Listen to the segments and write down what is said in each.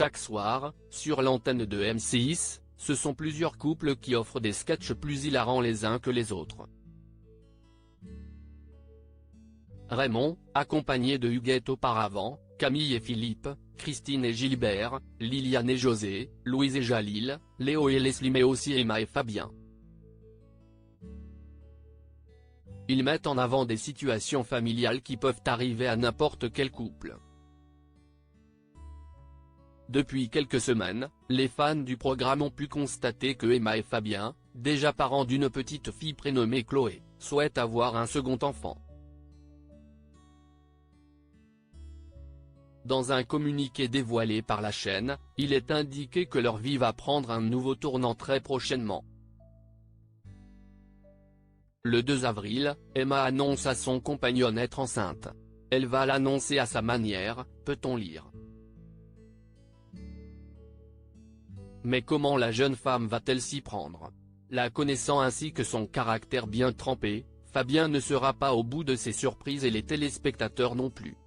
Chaque soir, sur l'antenne de M6, ce sont plusieurs couples qui offrent des sketchs plus hilarants les uns que les autres. Raymond, accompagné de Huguette auparavant, Camille et Philippe, Christine et Gilbert, Liliane et José, Louise et Jalil, Léo et Leslie mais aussi Emma et Fabien. Ils mettent en avant des situations familiales qui peuvent arriver à n'importe quel couple. Depuis quelques semaines, les fans du programme ont pu constater que Emma et Fabien, déjà parents d'une petite fille prénommée Chloé, souhaitent avoir un second enfant. Dans un communiqué dévoilé par la chaîne, il est indiqué que leur vie va prendre un nouveau tournant très prochainement. Le 2 avril, Emma annonce à son compagnon être enceinte. Elle va l'annoncer à sa manière, peut-on lire. Mais comment la jeune femme va-t-elle s'y prendre? La connaissant ainsi que son caractère bien trempé, Fabien ne sera pas au bout de ses surprises et les téléspectateurs non plus.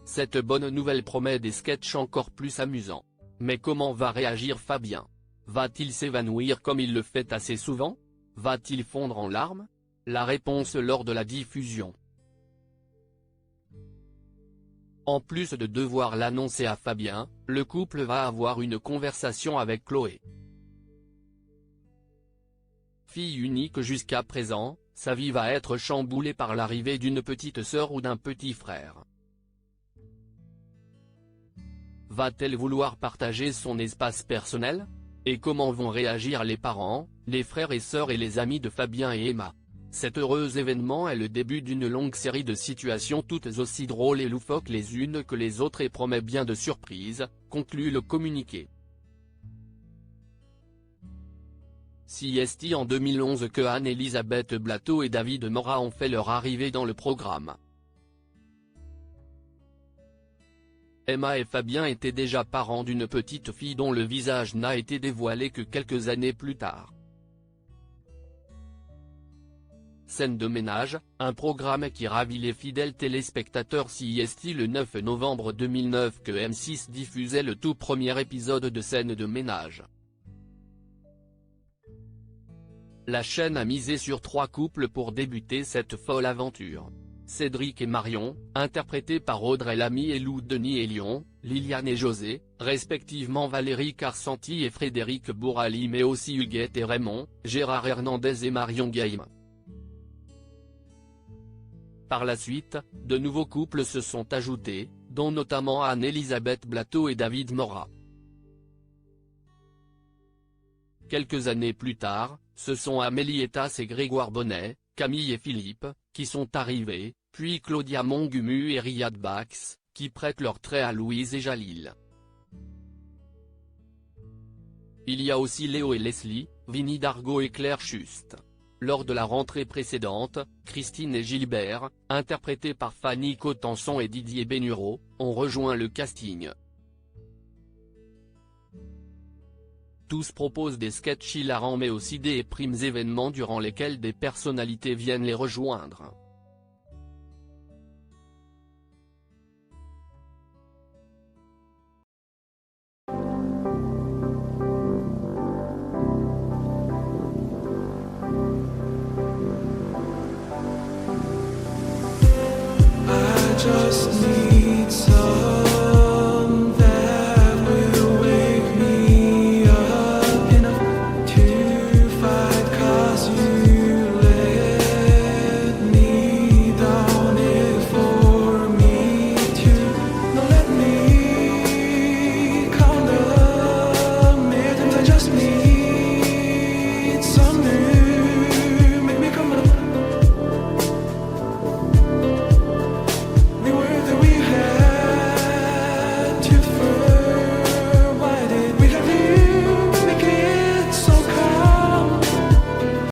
Cette bonne nouvelle promet des sketchs encore plus amusants. Mais comment va réagir Fabien? Va-t-il s'évanouir comme il le fait assez souvent? Va-t-il fondre en larmes? La réponse lors de la diffusion. En plus de devoir l'annoncer à Fabien, le couple va avoir une conversation avec Chloé. Fille unique jusqu'à présent, sa vie va être chamboulée par l'arrivée d'une petite sœur ou d'un petit frère. Va-t-elle vouloir partager son espace personnel? Et comment vont réagir les parents, les frères et sœurs et les amis de Fabien et Emma? Cet heureux événement est le début d'une longue série de situations toutes aussi drôles et loufoques les unes que les autres et promet bien de surprises, conclut le communiqué. Si est en 2011 que Anne-Elisabeth Blateau et David Morat ont fait leur arrivée dans le programme. Emma et Fabien étaient déjà parents d'une petite fille dont le visage n'a été dévoilé que quelques années plus tard. Scène de ménage, un programme qui ravit les fidèles téléspectateurs si est le 9 novembre 2009 que M6 diffusait le tout premier épisode de Scène de ménage. La chaîne a misé sur 3 couples pour débuter cette folle aventure. Cédric et Marion, interprétés par Audrey Lamy et Lou Denis et Lyon, Liliane et José, respectivement Valérie Carcenti et Frédéric Bourali mais aussi Huguette et Raymond, Gérard Hernandez et Marion Gaim. Par la suite, de nouveaux couples se sont ajoutés, dont notamment Anne-Elisabeth Blateau et David Morat. Quelques années plus tard, ce sont Amélie Etas et Grégoire Bonnet, Camille et Philippe, qui sont arrivés, puis Claudia Mongumu et Riyad Bax, qui prêtent leur trait à Louise et Jalil. Il y a aussi Léo et Leslie, Vinnie Dargaud et Claire Schust. Lors de la rentrée précédente, Christine et Gilbert, interprétés par Fanny Cotenson et Didier Bénureau, ont rejoint le casting. Tous proposent des sketchs hilarants mais aussi des primes événements durant lesquels des personnalités viennent les rejoindre.